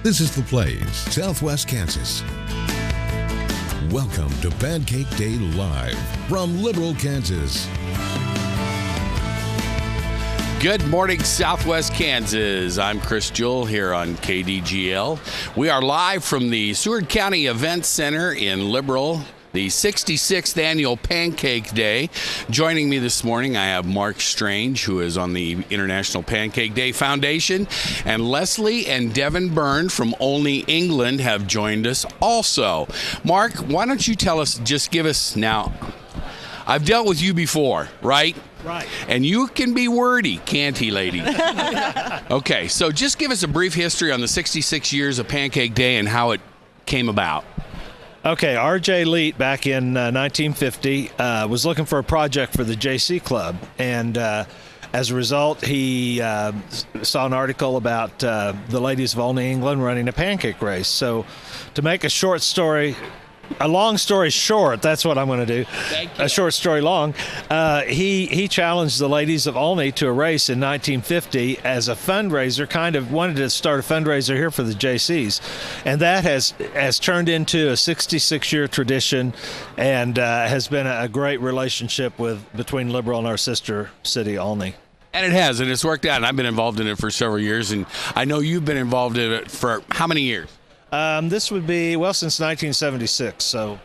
This is The Plains, Southwest Kansas. Welcome to Pancake Day Live from Liberal, Kansas. Good morning, Southwest Kansas. I'm Chris Jewell here on KDGL. We are live from the Seward County Event Center in Liberal, the 66th annual Pancake Day. Joining me this morning, I have Mark Strange, who is on the International Pancake Day Foundation, and Leslie and Devin Byrne from Olney, England have joined us also. Mark, why don't you tell us, just give us now, I've dealt with you before, right? Right. And you can be wordy, can't he, lady? Okay, so just give us a brief history on the 66 years of Pancake Day and how it came about. Okay, R.J. Leet back in 1950 was looking for a project for the JC Club, and as a result, he saw an article about the ladies of Olney, England running a pancake race. So to make a long story short, that's what I'm going to do. Thank you. A short story long. He challenged the ladies of Olney to a race in 1950 as a fundraiser, kind of wanted to start a fundraiser here for the JCs. And that has turned into a 66-year tradition and has been a great relationship between Liberal and our sister city, Olney. And it has, and it's worked out. And I've been involved in it for several years, and I know you've been involved in it for how many years? This would be, since 1976, so.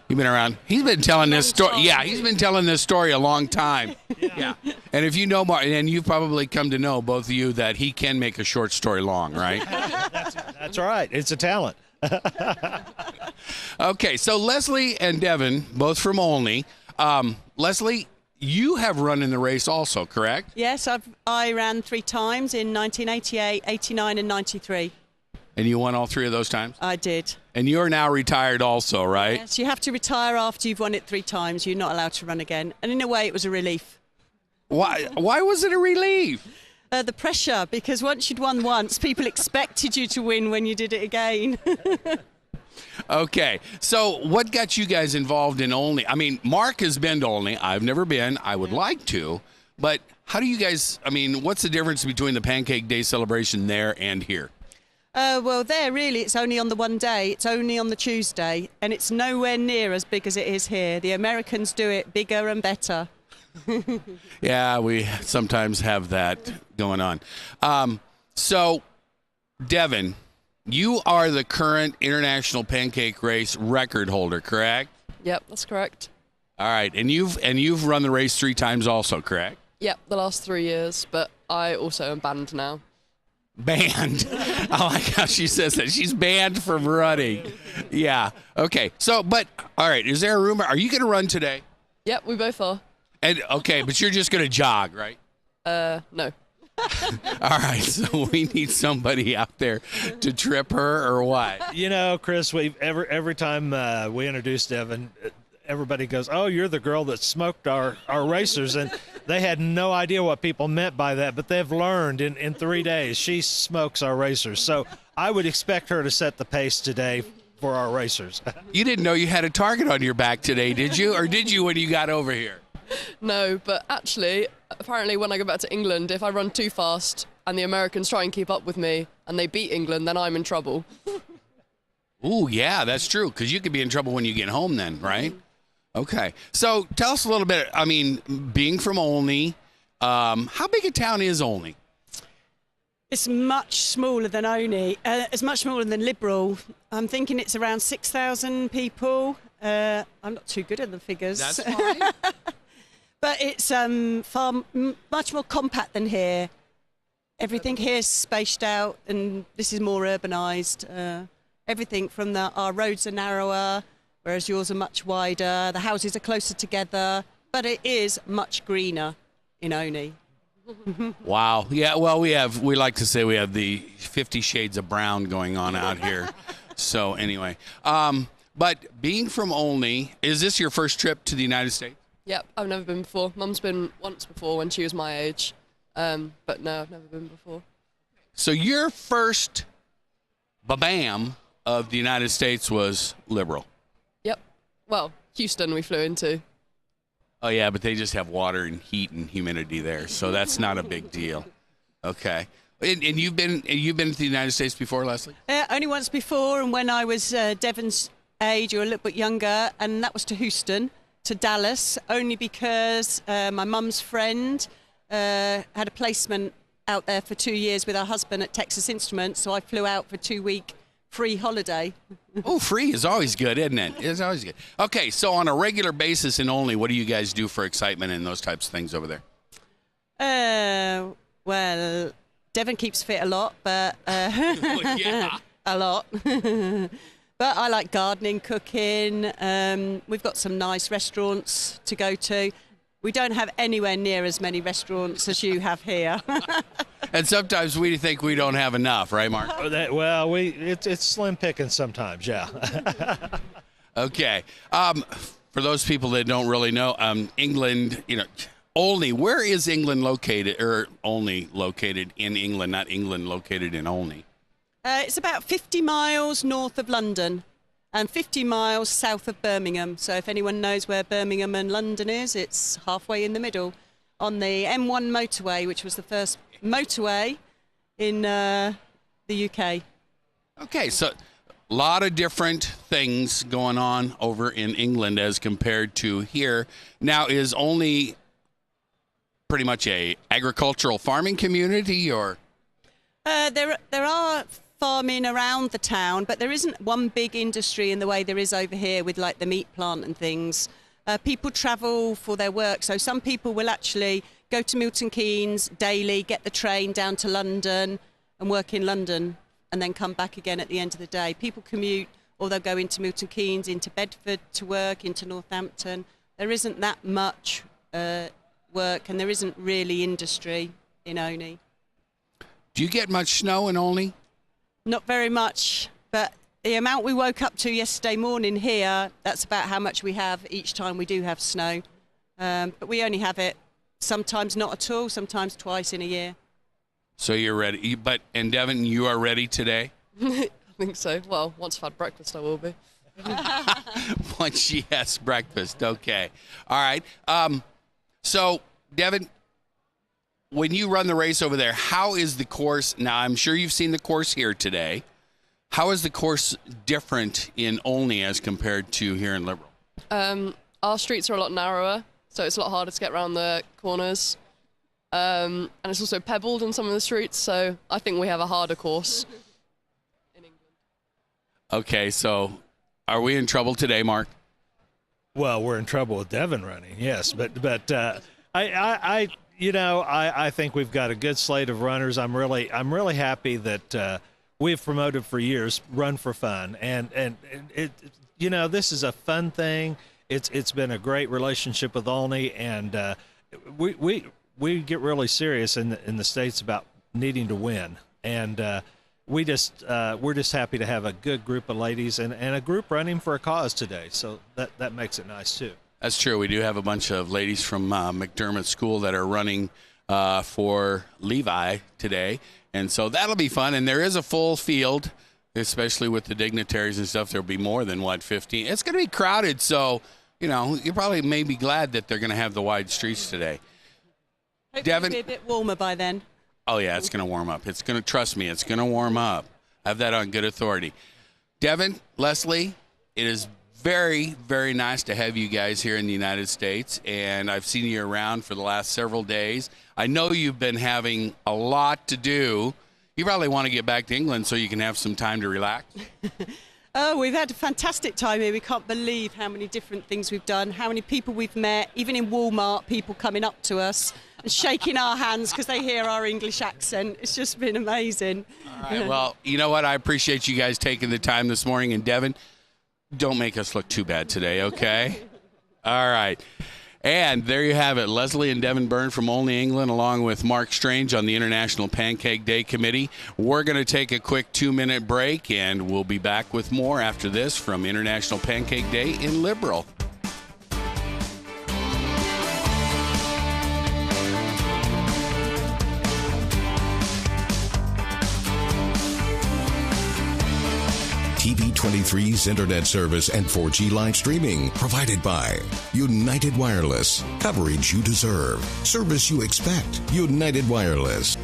You've been around. He's been telling this story. Yeah, he's been telling this story a long time. Yeah. And if you know Mark, and you've probably come to know, both of you, that he can make a short story long, right? That's right. It's a talent. Okay, so Leslie and Devin, both from Olney. Leslie, you have run in the race also, correct? Yes, I ran 3 times in 1988, 89 and 93. And you won all 3 of those times? I did. And you're now retired also, right? Yes, you have to retire after you've won it 3 times. You're not allowed to run again. And in a way, it was a relief. Why was it a relief? The pressure, because once you'd won once, people expected you to win when you did it again. Okay, so what got you guys involved in Olney? I mean, Mark has been to Olney. I've never been. I would like to. But how do you guys, what's the difference between the Pancake Day celebration there and here? Well, there, really, it's only on the one day. It's only on the Tuesday, and it's nowhere near as big as it is here. The Americans do it bigger and better. Yeah, we sometimes have that going on. So, Devin, you are the current International Pancake Race record holder, correct? Yep, that's correct. All right, and you've run the race 3 times also, correct? Yep, the last 3 years, but I also am banned now. Banned. I like how she says that. She's banned from running. Yeah. Okay. So, but, all right, is there a rumor? Are you going to run today? Yep, we both are. And okay, but you're just going to jog, right? No. All right, so we need somebody out there to trip her or what? You know, Chris, every time we introduce Devin, everybody goes, "Oh, you're the girl that smoked our racers," and they had no idea what people meant by that, but they've learned in 3 days. She smokes our racers, so I would expect her to set the pace today for our racers. You didn't know you had a target on your back today, did you? Or did you when you got over here? No, but actually, apparently when I go back to England, if I run too fast and the Americans try and keep up with me and they beat England, then I'm in trouble. Ooh, yeah, that's true, because you could be in trouble when you get home then, right? Okay. So tell us a little bit, being from Olney, how big a town is Olney? It's much smaller than Olney. It's much smaller than Liberal. I'm thinking it's around 6,000 people. I'm not too good at the figures. That's fine. But it's much more compact than here. Everything here is spaced out, and this is more urbanised. Everything from our roads are narrower, whereas yours are much wider. The houses are closer together, but it is much greener in Olney. Wow. Yeah, well, we like to say we have the 50 shades of brown going on out here. So anyway, but being from Olney, is this your first trip to the United States? Yep, I've never been before. Mum's been once before when she was my age, but no, I've never been before. So your first ba-bam of the United States was Liberal? Yep. Well, Houston we flew into. Oh, yeah, but they just have water and heat and humidity there, so that's not a big deal. Okay. And you've been to the United States before, Leslie? Only once before, and when I was Devon's age or a little bit younger, and that was to Houston, to Dallas, only because my mum's friend had a placement out there for 2 years with her husband at Texas Instruments, so I flew out for a 2-week free holiday. Oh, free is always good, isn't it? It's always good. Okay, so on a regular basis in Olney, what do you guys do for excitement and those types of things over there? Well, Devon keeps fit a lot, but Yeah. a lot. But I like gardening, cooking. We've got some nice restaurants to go to. We don't have anywhere near as many restaurants as you have here. And sometimes we think we don't have enough, right, Mark? It's slim pickings sometimes, yeah. Okay. For those people that don't really know, England, Olney, where is England located, or Olney located in England, not England located in Olney? It's about 50 miles north of London and 50 miles south of Birmingham. So if anyone knows where Birmingham and London is, it's halfway in the middle on the M1 motorway, which was the first motorway in the UK. Okay, so a lot of different things going on over in England as compared to here. Now, is Olney pretty much a agricultural farming community, or? There are farming around the town, but there isn't one big industry in the way there is over here with like the meat plant and things. People travel for their work, so some people will actually go to Milton Keynes daily, get the train down to London and work in London and then come back again at the end of the day. People commute, or they'll go into Milton Keynes, into Bedford to work, into Northampton. There isn't that much work, and there isn't really industry in Olney. Do you get much snow in Olney? Not very much, but the amount we woke up to yesterday morning here, that's about how much we have each time we do have snow. But we only have it sometimes not at all, sometimes twice in a year. So you're ready. And Devon, you are ready today? I think so. Well, once I've had breakfast, I will be. Once she has breakfast, okay. All right. So, Devon, when you run the race over there, how is the course? Now, I'm sure you've seen the course here today. How is the course different in Olney as compared to here in Liberal? Our streets are a lot narrower, so it's a lot harder to get around the corners. And it's also pebbled in some of the streets, so I think we have a harder course in England. Okay, so are we in trouble today, Mark? Well, we're in trouble with Devon running, yes, but I think we've got a good slate of runners. I'm really happy that we've promoted for years Run for Fun, and this is a fun thing. It's been a great relationship with Olney, and we get really serious in the States about needing to win, and we're just happy to have a good group of ladies and a group running for a cause today. So that makes it nice too. That's true. We do have a bunch of ladies from McDermott School that are running for Levi today, and so that'll be fun. And there is a full field, especially with the dignitaries and stuff. There'll be more than 15. It's going to be crowded, so you probably may be glad that they're going to have the wide streets today. Hopefully Devon, it'll be a bit warmer by then. Oh yeah, it's going to warm up. Trust me, it's going to warm up. I have that on good authority. Devon, Leslie, it is very, very nice to have you guys here in the United States, and I've seen you around for the last several days. I know you've been having a lot to do. You probably want to get back to England so you can have some time to relax. Oh, we've had a fantastic time here. We can't believe how many different things we've done, how many people we've met, even in Walmart, people coming up to us and shaking our hands because they hear our English accent. It's just been amazing. All right, well, you know what? I appreciate you guys taking the time this morning. And Devon, don't make us look too bad today, okay? All right. And there you have it. Leslie and Devon Byrne from Olney, England, along with Mark Strange on the International Pancake Day Committee. We're going to take a quick 2-minute break, and we'll be back with more after this from International Pancake Day in Liberal. TV23's internet service and 4G live streaming provided by United Wireless. Coverage you deserve. Service you expect. United Wireless.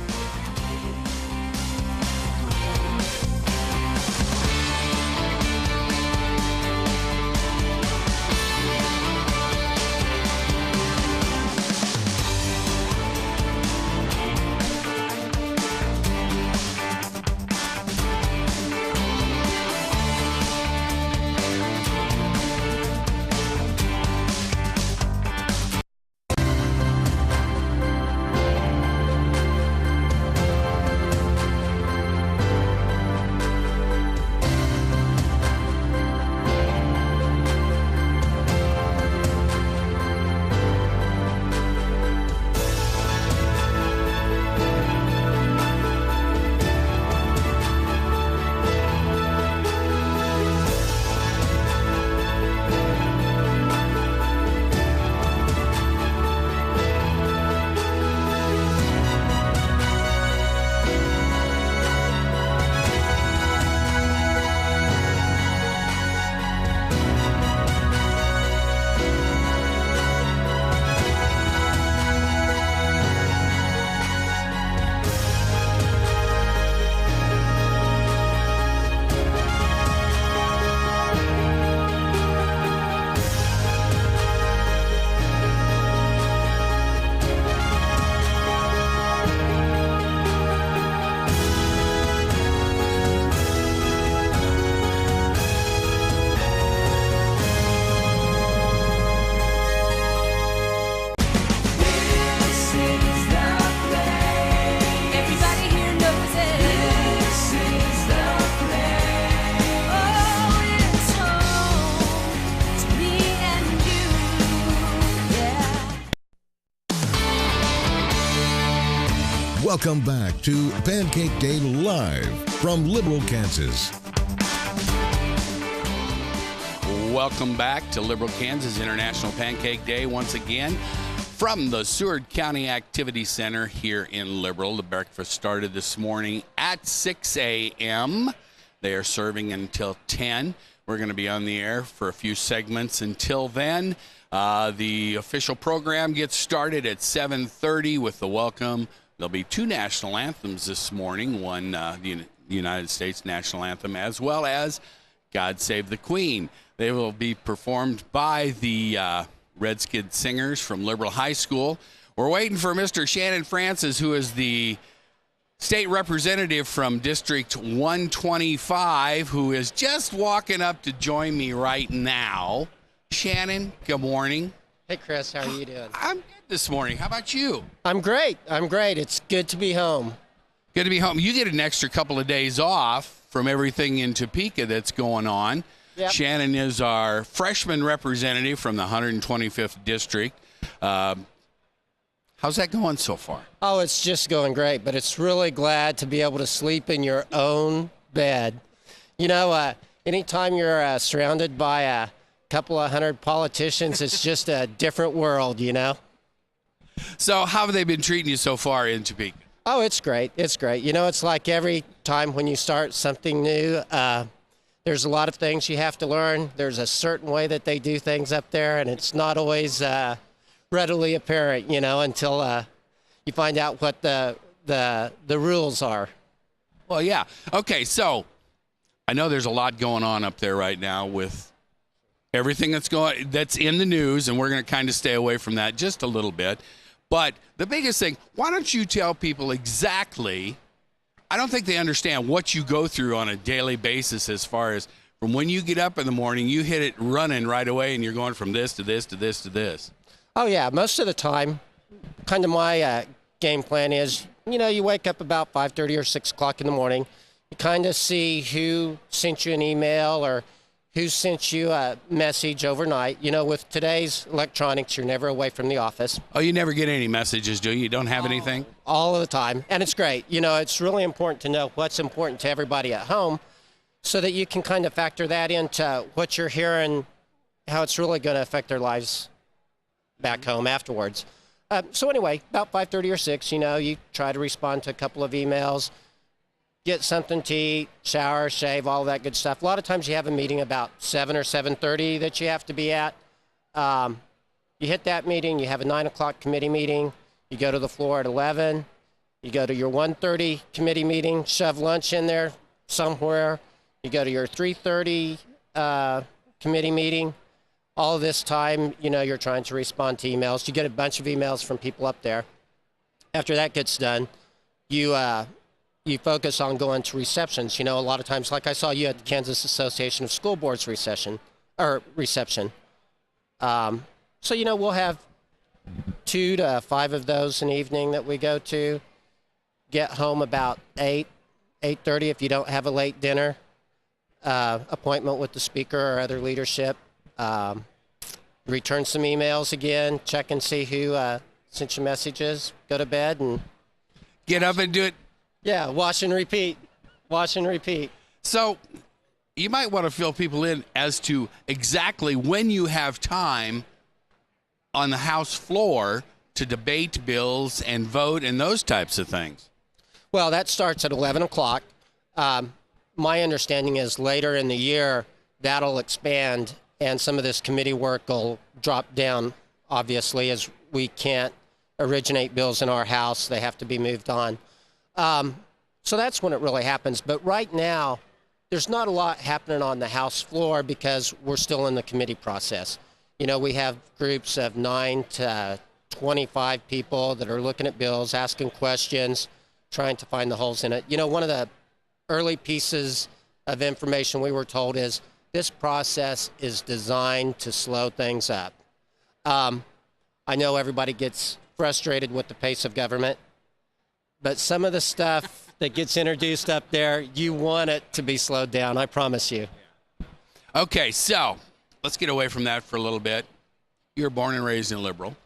Welcome back to Pancake Day Live from Liberal, Kansas. Welcome back to Liberal, Kansas International Pancake Day once again from the Seward County Activity Center here in Liberal. The breakfast started this morning at 6 a.m. They are serving until 10. We're going to be on the air for a few segments until then. The official program gets started at 7:30 with the welcome. There'll be two national anthems this morning, one the United States national anthem as well as God Save the Queen. They will be performed by the Red Skid Singers from Liberal High School. We're waiting for Mr. Shannon Francis, who is the state representative from District 125, who is just walking up to join me right now. Shannon, good morning. Hey, Chris, how are you doing? I'm good this morning. How about you? I'm great. It's good to be home. Good to be home. You get an extra couple of days off from everything in Topeka that's going on. Yep. Shannon is our freshman representative from the 125th District. How's that going so far? Oh, it's just going great, but it's really glad to be able to sleep in your own bed. You know, anytime you're surrounded by a couple of hundred politicians, it's just a different world, you know? So how have they been treating you so far in Topeka? Oh, it's great. It's great. You know, it's like every time when you start something new, there's a lot of things you have to learn. There's a certain way that they do things up there, and it's not always readily apparent, you know, until you find out what the rules are. Well, yeah. Okay, so I know there's a lot going on up there right now with everything that's in the news, and we're going to kind of stay away from that just a little bit. But the biggest thing, why don't you tell people exactly, I don't think they understand what you go through on a daily basis as far as from when you get up in the morning, you hit it running right away, and you're going from this to this to this to this. Oh, yeah. Most of the time, kind of my game plan is, you know, you wake up about 5:30 or 6 o'clock in the morning. You kind of see who sent you an email or who sent you a message overnight. You know, with today's electronics, you're never away from the office. Oh, you never get any messages, do you? You don't have anything? All of the time. And it's great. You know, it's really important to know what's important to everybody at home so that you can kind of factor that into what you're hearing, how it's really going to affect their lives back home afterwards. So anyway, about 5:30 or 6, you know, you try to respond to a couple of emails, get something to eat, shower, shave, all that good stuff. A lot of times you have a meeting about 7 or 7:30 that you have to be at. You hit that meeting, you have a 9 o'clock committee meeting, you go to the floor at 11, you go to your 1:30 committee meeting, shove lunch in there somewhere, you go to your 3:30 committee meeting. All this time, you know, you're trying to respond to emails. You get a bunch of emails from people up there. After that gets done, you focus on going to receptions. You know, a lot of times, like I saw you at the Kansas Association of School Boards reception. So, you know, we'll have 2 to 5 of those an evening that we go to. Get home about 8:30 if you don't have a late dinner appointment with the speaker or other leadership. Return some emails again, check and see who sent you messages, go to bed, and Get up and do it. Yeah, wash and repeat. Wash and repeat. So you might want to fill people in as to exactly when you have time on the House floor to debate bills and vote and those types of things. Well, that starts at 11 o'clock. My understanding is later in the year, that'll expand, and some of this committee work will drop down, obviously, as we can't originate bills in our House. They have to be moved on. So that's when it really happens. But right now, there's not a lot happening on the House floor because we're still in the committee process. You know, we have groups of 9 to 25 people that are looking at bills, asking questions, trying to find the holes in it. You know, one of the early pieces of information we were told is this process is designed to slow things up. I know everybody gets frustrated with the pace of government, but some of the stuff that gets introduced up there, you want it to be slowed down, I promise you. Okay, so let's get away from that for a little bit. You were born and raised in Liberal.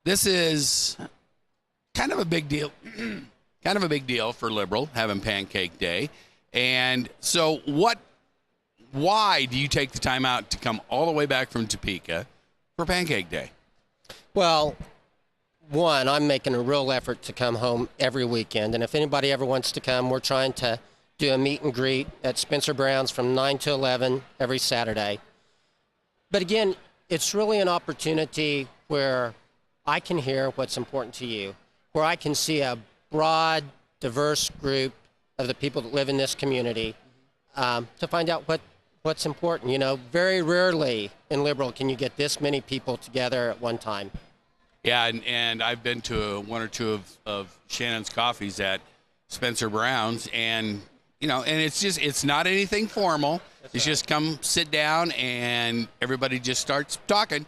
This is kind of a big deal. Kind of a big deal for Liberal having Pancake Day. And so why do you take the time out to come all the way back from Topeka for Pancake Day? Well, one, I'm making a real effort to come home every weekend. And if anybody ever wants to come, we're trying to do a meet and greet at Spencer Brown's from 9 to 11 every Saturday. But again, it's really an opportunity where I can hear what's important to you, where I can see a broad, diverse group of the people that live in this community to find out what's important. You know, very rarely in Liberal can you get this many people together at one time. Yeah, and I've been to one or two of Shannon's coffees at Spencer Brown's, and you know, and it's not anything formal. It's just come sit down and everybody just starts talking.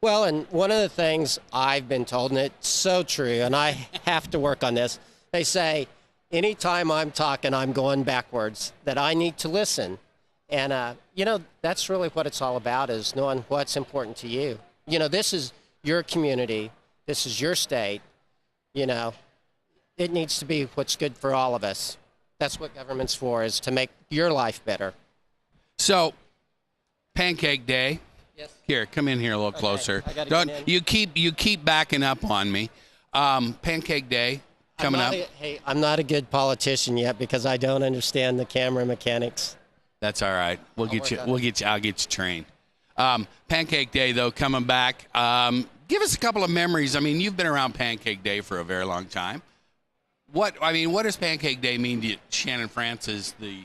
Well, and one of the things I've been told, and it's so true, and I have to work on this, they say, anytime I'm talking, I'm going backwards, that I need to listen. And, you know, that's really what it's all about, is knowing what's important to you. You know, this is your community. This is your state. You know, it needs to be what's good for all of us. That's what government's for, is to make your life better. So, Pancake Day. Yes. Here, come in here a little closer. I gotta Don't get in. you keep backing up on me. Pancake Day coming up. Hey, I'm not a good politician yet because I don't understand the camera mechanics. That's all right. I'll get you trained. Pancake Day though coming back. Give us a couple of memories. I mean, you've been around Pancake Day for a very long time. What does Pancake Day mean to you, Shannon Francis, the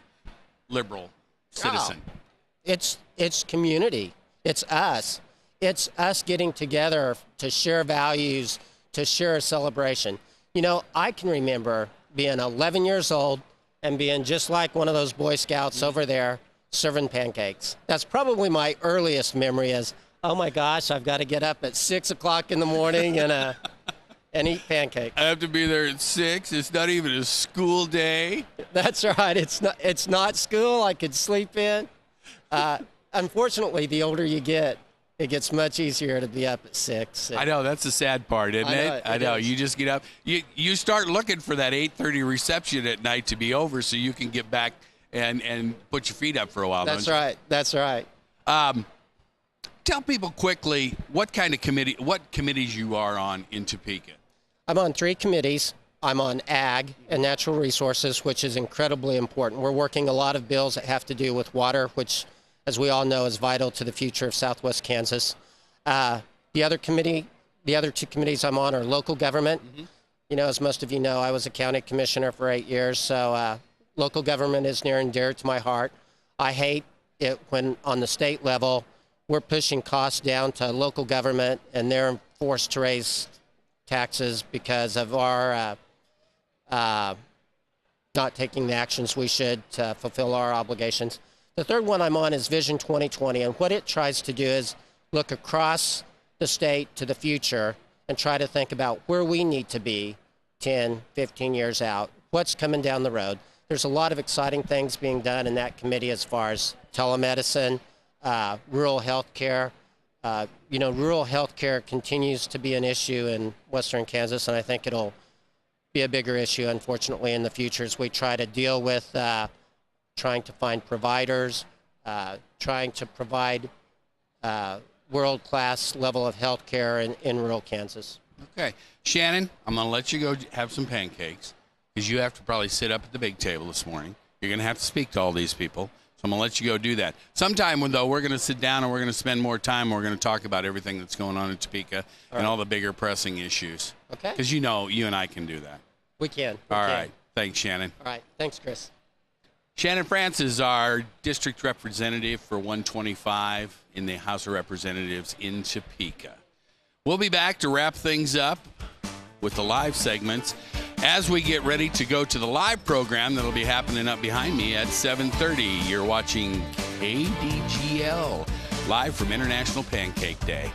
Liberal citizen? Oh, it's community. It's us. It's us getting together to share values, to share a celebration. You know, I can remember being 11 years old and being just like one of those Boy Scouts over there serving pancakes. That's probably my earliest memory is, oh my gosh, I've got to get up at 6 o'clock in the morning and eat pancakes. I have to be there at 6. It's not even a school day. That's right. It's not school. I could sleep in. Unfortunately, the older you get, it gets much easier to be up at 6. I know, that's the sad part, isn't it? I know. Is. You just get up. You start looking for that 8:30 reception at night to be over so you can get back and put your feet up for a while. That's right. That's right. Tell people quickly what committees you are on in Topeka. I'm on 3 committees. I'm on Ag and Natural Resources, which is incredibly important. We're working a lot of bills that have to do with water, which, as we all know, is vital to the future of Southwest Kansas. The other 2 committees I'm on are local government. Mm-hmm. You know, as most of you know, I was a county commissioner for 8 years, so local government is near and dear to my heart. I hate it when, on the state level, we're pushing costs down to local government and they're forced to raise taxes because of our not taking the actions we should to fulfill our obligations. The third one I'm on is Vision 2020, and what it tries to do is look across the state to the future and try to think about where we need to be 10, 15 years out, what's coming down the road. There's a lot of exciting things being done in that committee as far as telemedicine, rural health care. You know, rural health care continues to be an issue in western Kansas, and I think it'll be a bigger issue, unfortunately, in the future as we try to deal with trying to find providers, trying to provide world-class level of health care in rural Kansas. Okay. Shannon, I'm going to let you go have some pancakes because you have to probably sit up at the big table this morning. You're going to have to speak to all these people. So I'm going to let you go do that. Sometime, though, we're going to sit down and we're going to spend more time. We're going to talk about everything that's going on in Topeka and all the bigger pressing issues. Okay. Because you know, you and I can do that. We can. All right. Thanks, Shannon. All right. Thanks, Chris. Shannon Francis, our district representative for 125 in the House of Representatives in Topeka. We'll be back to wrap things up with the live segments as we get ready to go to the live program that'll be happening up behind me at 7:30. You're watching KDGL live from International Pancake Day.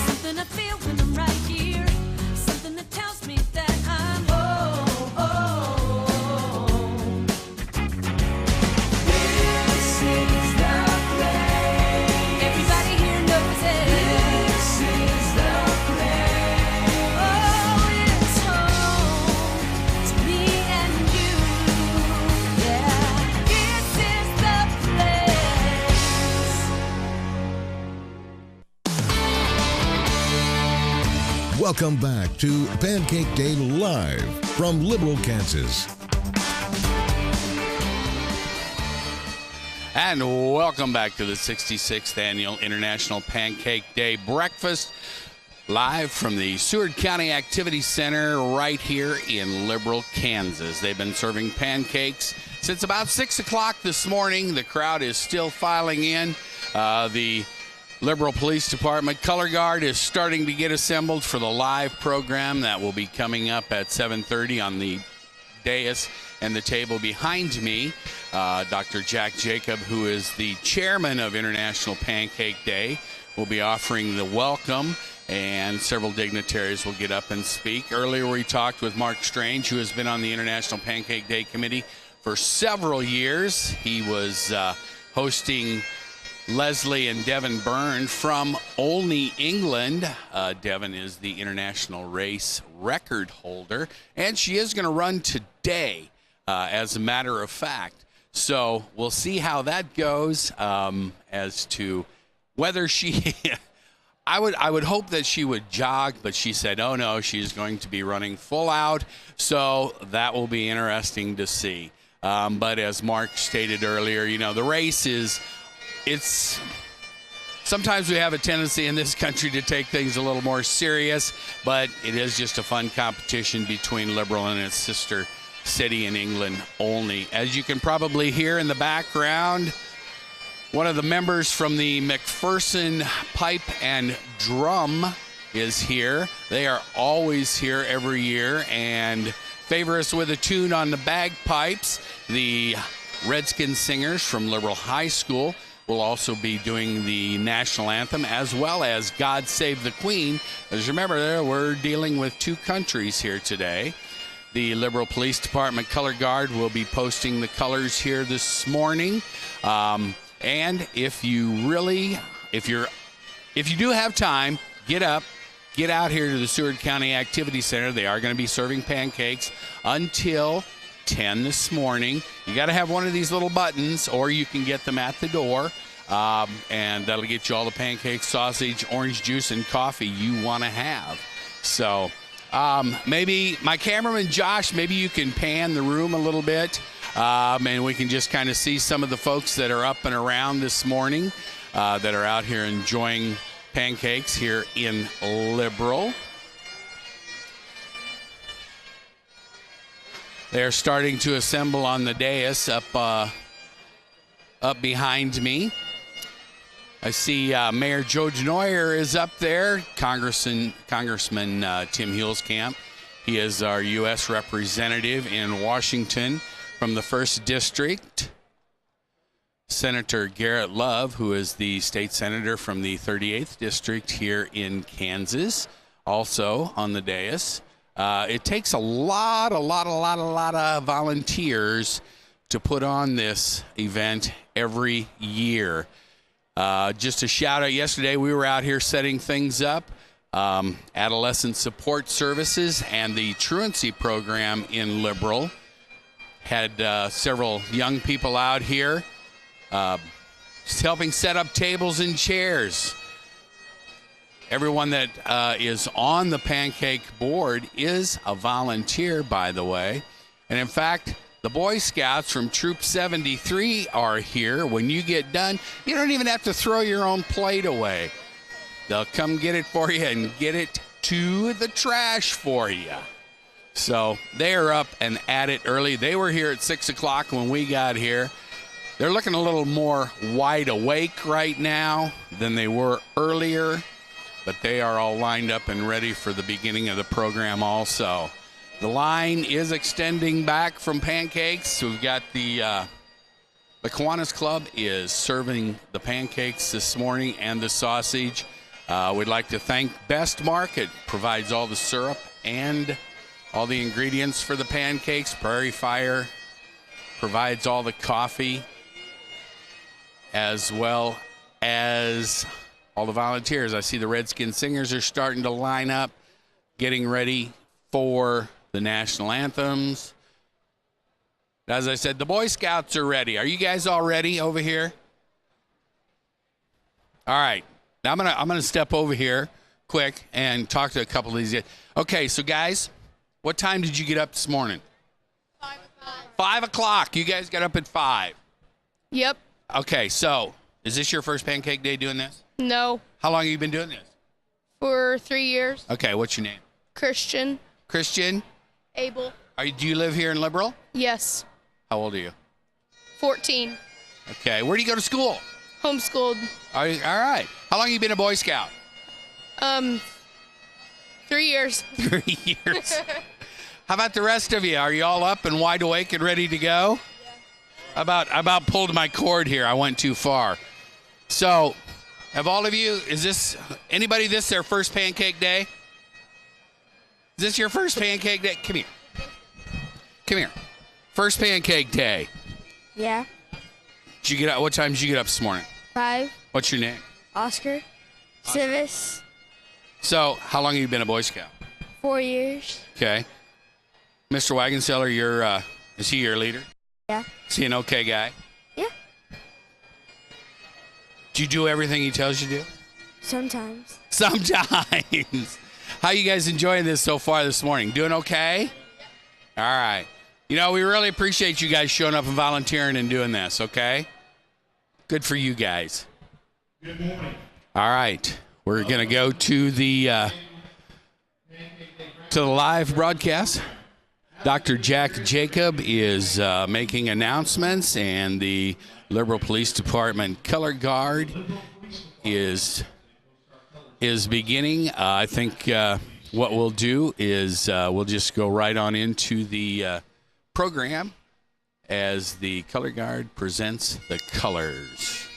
Something I feel when I'm right here. Something that tells me that Welcome back to Pancake Day Live from Liberal, Kansas. And welcome back to the 66th Annual International Pancake Day Breakfast, live from the Seward County Activity Center right here in Liberal, Kansas. They've been serving pancakes since about 6 o'clock this morning. The crowd is still filing in. The Liberal Police Department Color Guard is starting to get assembled for the live program that will be coming up at 7:30 on the dais and the table behind me. Dr. Jack Jacob, who is the chairman of International Pancake Day, will be offering the welcome, and several dignitaries will get up and speak. Earlier we talked with Mark Strange, who has been on the International Pancake Day Committee for several years. He was hosting Leslie and Devin Byrne from Olney, England. Devin is the international race record holder, and she is going to run today, as a matter of fact. So we'll see how that goes, as to whether she I would hope that she would jog, but she said, oh no, she's going to be running full out. So that will be interesting to see. But as Mark stated earlier, you know, the race it's sometimes we have a tendency in this country to take things a little more serious, but it is just a fun competition between Liberal and its sister city in England, Olney. As you can probably hear in the background, one of the members from the McPherson Pipe and Drum is here. They are always here every year and favor us with a tune on the bagpipes. The Redskin Singers from Liberal High School will also be doing the national anthem, as well as God Save the Queen. As you remember, we're dealing with two countries here today. The Liberal Police Department Color Guard will be posting the colors here this morning. And if you do have time, get out here to the Seward County Activity Center. They are going to be serving pancakes until 10 this morning. You got to have one of these little buttons, or you can get them at the door, and that'll get you all the pancakes, sausage, orange juice, and coffee you want to have. So maybe my cameraman Josh, maybe you can pan the room a little bit, and we can just kind of see some of the folks that are up and around this morning, that are out here enjoying pancakes here in Liberal. They're starting to assemble on the dais up behind me. I see Mayor Joe Denoyer is up there. Congressman Tim Huelskamp. He is our U.S. representative in Washington from the 1st District. Senator Garrett Love, who is the state senator from the 38th District here in Kansas, also on the dais. It takes a lot of volunteers to put on this event every year. Just a shout out, yesterday we were out here setting things up. Adolescent Support Services and the Truancy Program in Liberal had several young people out here just helping set up tables and chairs. Everyone that is on the pancake board is a volunteer, by the way. And in fact, the Boy Scouts from Troop 73 are here. When you get done, you don't even have to throw your own plate away. They'll come get it for you and get it to the trash for you. So they are up and at it early. They were here at 6 o'clock when we got here. They're looking a little more wide awake right now than they were earlier, but they are all lined up and ready for the beginning of the program also. The line is extending back from pancakes. We've got the Kiwanis Club is serving the pancakes this morning and the sausage. We'd like to thank Best Market, provides all the syrup and all the ingredients for the pancakes. Prairie Fire provides all the coffee, as well as all the volunteers. I see the Redskin Singers are starting to line up, getting ready for the national anthems. As I said, the Boy Scouts are ready. Are you guys all ready over here? All right. Now I'm gonna step over here quick and talk to a couple of these guys. Okay, so guys, what time did you get up this morning? 5 o'clock. 5 o'clock. You guys got up at 5. Yep. Okay, so is this your first Pancake Day doing this? No. How long have you been doing this? For 3 years. Okay, what's your name? Christian. Christian? Abel. Do you live here in Liberal? Yes. How old are you? 14. Okay, where do you go to school? Homeschooled. All right. How long have you been a Boy Scout? 3 years. 3 years. How about the rest of you? Are you all up and wide awake and ready to go? Yeah. I about pulled my cord here. I went too far. So, have all of you, anybody this their first Pancake Day? Is this your first Pancake Day? Come here. Come here. First Pancake Day. Yeah. What time did you get up this morning? 5. What's your name? Oscar. Civis. So, how long have you been a Boy Scout? 4 years. Okay. Mr. Wagonseller, is he your leader? Yeah. Is he an okay guy? Yeah. Do you do everything he tells you to do? Sometimes. Sometimes. How you guys enjoying this so far this morning? Doing okay? All right. You know, we really appreciate you guys showing up and volunteering and doing this, okay? Good for you guys. Good morning. All right. We're going to go to the live broadcast. Dr. Jack Jacob is making announcements, and the Liberal Police Department Color Guard is beginning. I think what we'll do is we'll just go right on into the program as the Color Guard presents the colors.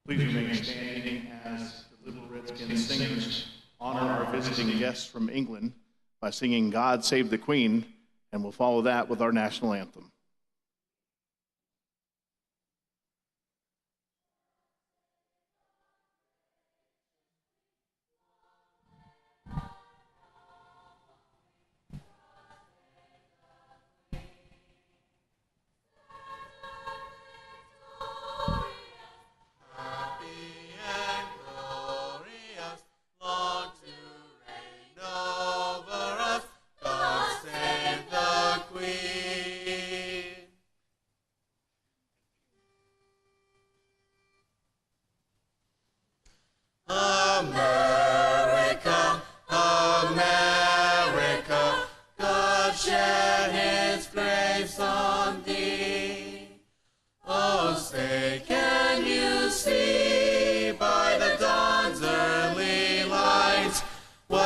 Please remain standing as the Liberal Redskins singers honor our visiting guests from England by singing God Save the Queen, and we'll follow that with our national anthem.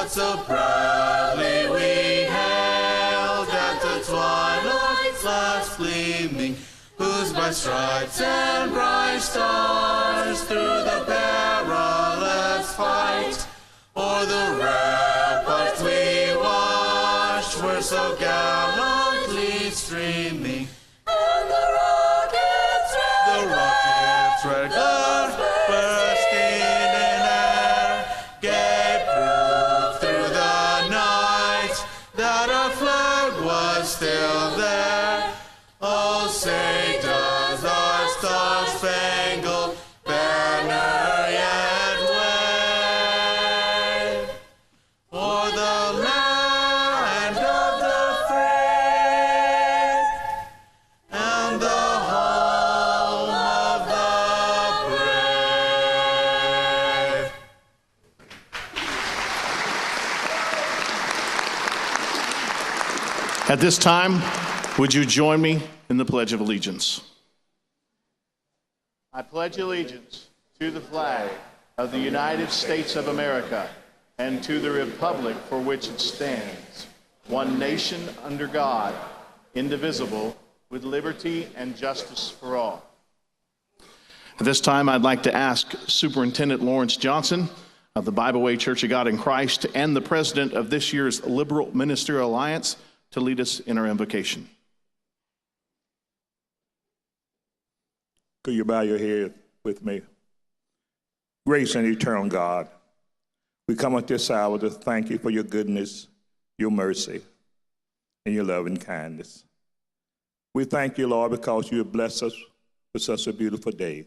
So proudly we hailed at the twilight's last gleaming, whose by stripes and bright stars through the perilous fight, o'er the ramparts we watched were so gallantly streaming, and the rockets red glare bursting in air gave proof through the night that our flag was still there. Oh, say does our star-spangled banner yet wave o'er the land of the free and the home of the brave. At this time, would you join me in the Pledge of Allegiance? I pledge allegiance to the flag of the United States of America and to the republic for which it stands, one nation under God, indivisible, with liberty and justice for all. At this time, I'd like to ask Superintendent Lawrence Johnson of the Bible Way Church of God in Christ and the president of this year's Liberal Ministerial Alliance to lead us in our invocation. Could you bow your head with me? Grace and eternal God, we come at this hour to thank you for your goodness, your mercy, and your love and kindness. We thank you, Lord, because you have blessed us with such a beautiful day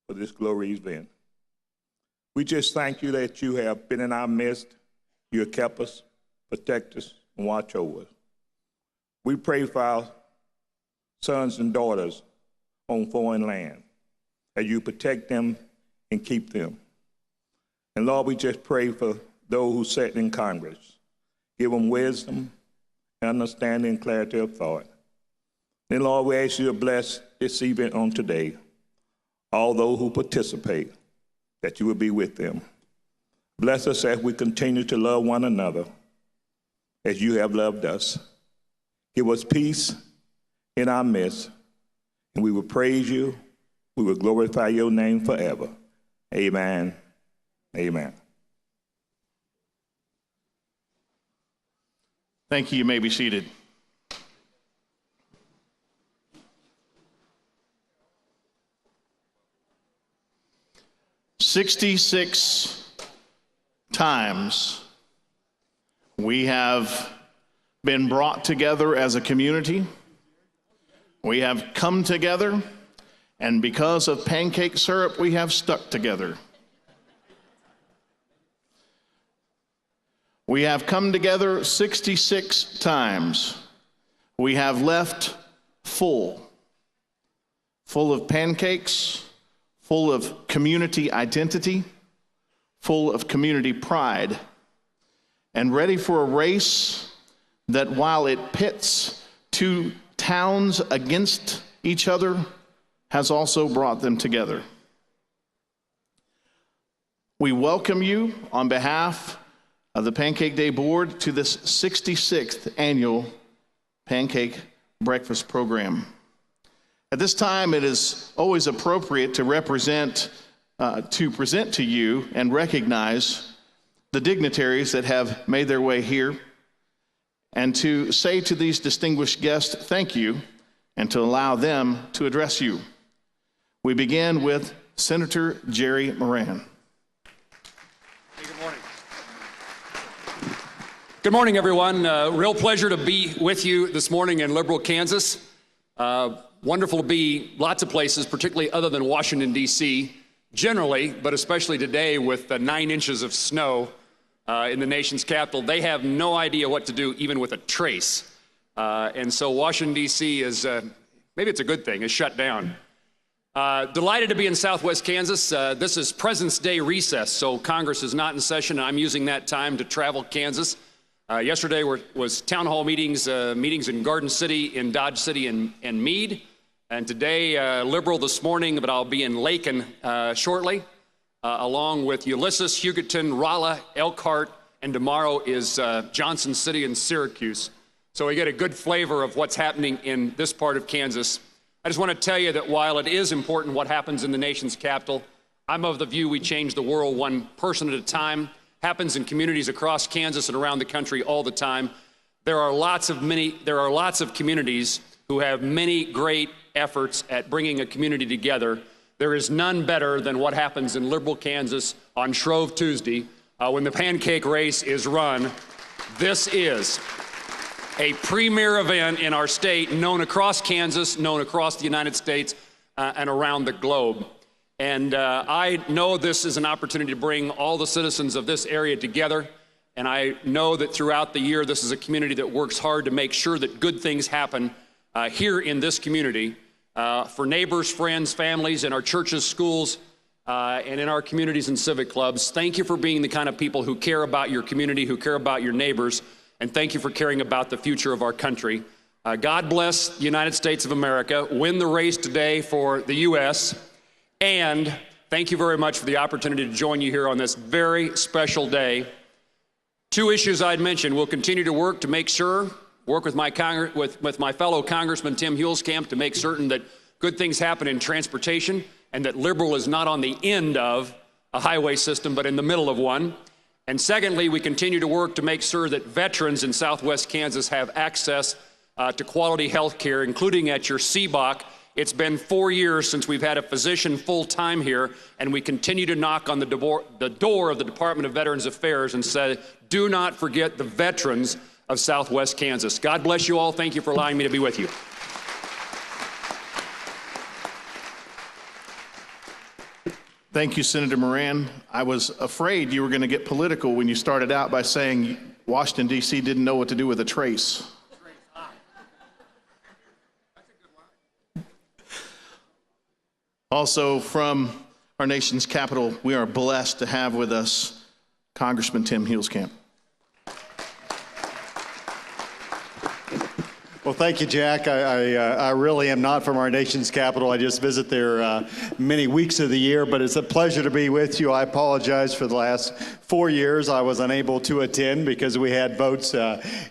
for this glorious event. We just thank you that you have been in our midst, you have kept us, protect us, and watch over us. We pray for our sons and daughters on foreign land, that you protect them and keep them. And Lord, we just pray for those who sit in Congress. Give them wisdom, understanding, and clarity of thought. Then, Lord, we ask you to bless this event on today. All those who participate, that you will be with them. Bless us as we continue to love one another as you have loved us. Give us peace in our midst, and we will praise you. We will glorify your name forever. Amen. Amen. Thank you. You may be seated. "66 times we have been brought together as a community. We have come together, and because of pancake syrup, we have stuck together. We have come together 66 times. We have left full of pancakes, full of community identity, full of community pride, and ready for a race that, while it pits two towns against each other, has also brought them together. We welcome you on behalf of the Pancake Day Board to this 66th annual Pancake Breakfast Program. At this time, it is always appropriate to present to you and recognize the dignitaries that have made their way here, and to say to these distinguished guests, thank you, and to allow them to address you. We begin with Senator Jerry Moran. Good morning. Good morning, everyone. Real pleasure to be with you this morning in Liberal, Kansas. Wonderful to be lots of places, particularly other than Washington, D.C., generally, but especially today with 9 inches of snow in the nation's capital. They have no idea what to do even with a trace. And so Washington, D.C. is, maybe it's a good thing, is shut down. Delighted to be in Southwest Kansas. This is President's Day recess, so Congress is not in session, and I'm using that time to travel Kansas. Yesterday was town hall meetings in Garden City, in Dodge City, and Meade. And today, Liberal this morning, but I'll be in Lakin shortly, along with Ulysses, Hugoton, Rolla, Elkhart, and tomorrow is Johnson City and Syracuse. So we get a good flavor of what's happening in this part of Kansas. I just want to tell you that while it is important what happens in the nation's capital, I'm of the view we change the world one person at a time. Happens in communities across Kansas and around the country all the time. There are lots of communities who have many great efforts at bringing a community together. There is none better than what happens in Liberal, Kansas on Shrove Tuesday when the pancake race is run. This is a premier event in our state, known across Kansas, known across the United States, and around the globe. And I know this is an opportunity to bring all the citizens of this area together. And I know that throughout the year, this is a community that works hard to make sure that good things happen here in this community for neighbors, friends, families, in our churches, schools, and in our communities and civic clubs. Thank you for being the kind of people who care about your community, who care about your neighbors. and thank you for caring about the future of our country. God bless the United States of America. Win the race today for the U.S. And thank you very much for the opportunity to join you here on this very special day. Two issues I'd mentioned. We'll continue to work to make sure, work with my fellow Congressman Tim Huelskamp to make certain that good things happen in transportation and that Liberal is not on the end of a highway system, but in the middle of one. And secondly, we continue to work to make sure that veterans in Southwest Kansas have access to quality health care, including at your CBOC. It's been 4 years since we've had a physician full-time here, and we continue to knock on the door of the Department of Veterans Affairs and say, do not forget the veterans of Southwest Kansas. God bless you all. Thank you for allowing me to be with you. Thank you, Senator Moran. I was afraid you were going to get political when you started out by saying Washington, D.C. didn't know what to do with a trace. Also, from our nation's capital, we are blessed to have with us Congressman Tim Huelskamp. Well, thank you, Jack. I really am not from our nation's capital. I just visit there many weeks of the year, but it's a pleasure to be with you. I apologize for the last 4 years. I was unable to attend because we had votes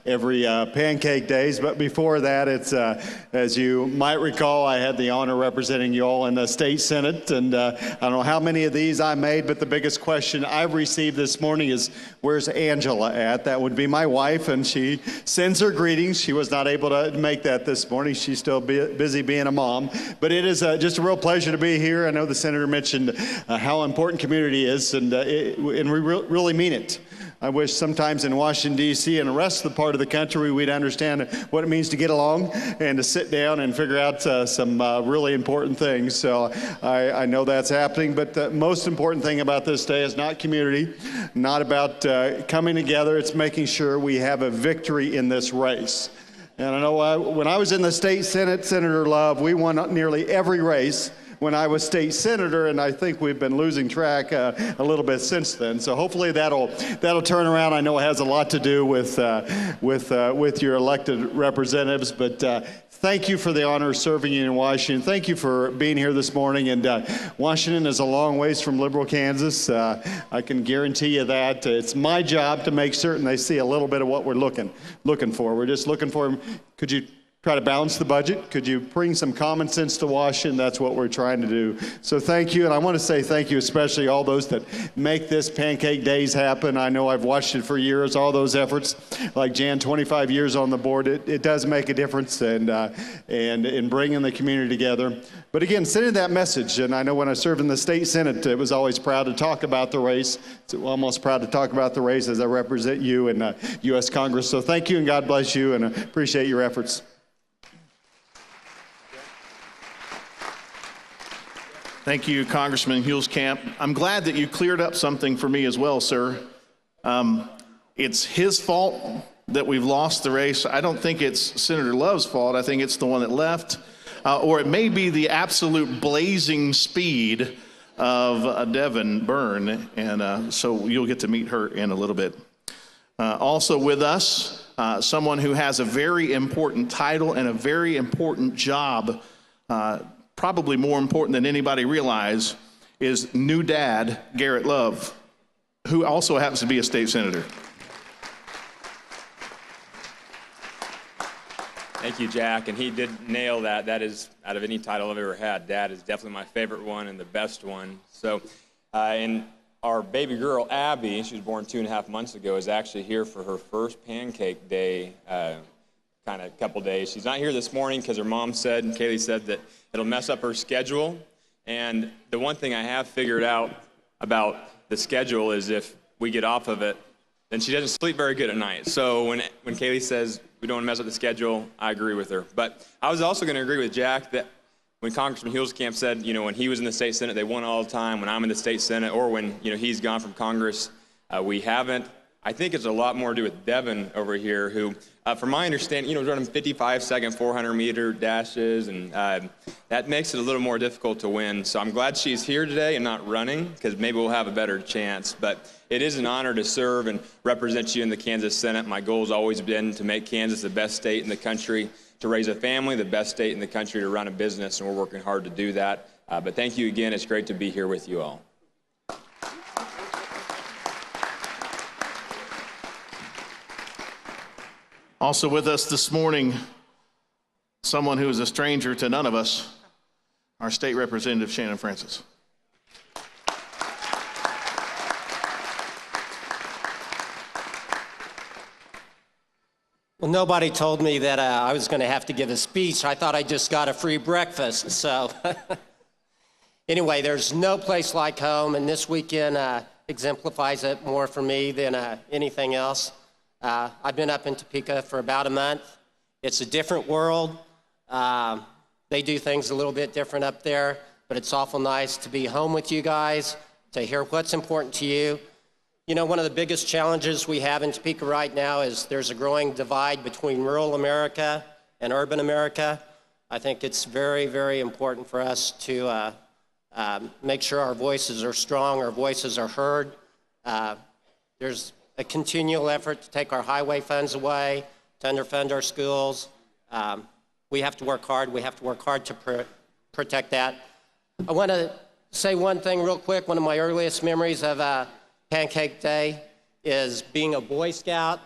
every Pancake days. But before that, it's as you might recall, I had the honor representing you all in the state Senate. And I don't know how many of these I made, but the biggest question I've received this morning is, where's Angela at? That would be my wife, and she sends her greetings. She was not able to make that this morning. She's still busy being a mom. But it is just a real pleasure to be here. I know the senator mentioned how important community is, and we really mean it. I wish sometimes in Washington, D.C. and the rest of the part of the country we'd understand what it means to get along and to sit down and figure out some really important things. So I know that's happening, but the most important thing about this day is not community, not about coming together. It's making sure we have a victory in this race. And I know when I was in the state Senate, Senator Love, we won nearly every race when I was state senator, and I think we've been losing track a little bit since then. So hopefully that'll turn around. I know it has a lot to do with your elected representatives, but thank you for the honor of serving you in Washington. Thank you for being here this morning. And Washington is a long ways from Liberal Kansas. I can guarantee you that. It's my job to make certain they see a little bit of what we're looking for. We're just looking for, could you try to balance the budget? Could you bring some common sense to Washington? That's what we're trying to do. So thank you, and I want to say thank you especially all those that make this Pancake Days happen. I know I've watched it for years, all those efforts. Like Jan, 25 years on the board, it does make a difference, and in bringing the community together. But again, sending that message, and I know when I served in the state Senate, it was always proud to talk about the race. It's almost proud to talk about the race as I represent you in U.S. Congress. So thank you, and God bless you, and I appreciate your efforts. Thank you, Congressman Huelskamp. I'm glad that you cleared up something for me as well, sir. It's his fault that we've lost the race. I don't think it's Senator Love's fault. I think it's the one that left. Or it may be the absolute blazing speed of Devin Byrne. And so you'll get to meet her in a little bit. Also with us, someone who has a very important title and a very important job, probably more important than anybody realize, is new dad, Garrett Love, who also happens to be a state senator. Thank you, Jack, and he did nail that. That is, out of any title I've ever had, Dad is definitely my favorite one and the best one. So, and our baby girl, Abby, she was born 2.5 months ago, is actually here for her first Pancake Day kind of couple days. She's not here this morning because her mom said, and Kaylee said, that it'll mess up her schedule. And the one thing I have figured out about the schedule is if we get off of it, then she doesn't sleep very good at night. So when Kaylee says we don't want to mess up the schedule, I agree with her. But I was also going to agree with Jack that when Congressman Huelskamp said, when he was in the state Senate, they won all the time. When I'm in the state Senate, or when, he's gone from Congress, we haven't. I think it's a lot more to do with Devin over here, who, from my understanding, is running 55-second 400-meter dashes, and that makes it a little more difficult to win. So I'm glad she's here today and not running, because maybe we'll have a better chance. But it is an honor to serve and represent you in the Kansas Senate. My goal has always been to make Kansas the best state in the country to raise a family, the best state in the country to run a business, and we're working hard to do that. But thank you again. It's great to be here with you all. Also with us this morning, someone who is a stranger to none of us, our state representative, Shannon Francis. Well, nobody told me that I was going to have to give a speech. I thought I just got a free breakfast. So anyway, there's no place like home, and this weekend exemplifies it more for me than anything else. I've been up in Topeka for about a month. It's a different world. They do things a little bit different up there, but it's awful nice to be home with you guys, to hear what's important to you. You know, one of the biggest challenges we have in Topeka right now is there's a growing divide between rural America and urban America. I think it's very, very important for us to make sure our voices are strong, our voices are heard. There's a continual effort to take our highway funds away, to underfund our schools. We have to work hard. We have to work hard to protect that. I want to say one thing real quick. One of my earliest memories of Pancake Day is being a Boy Scout,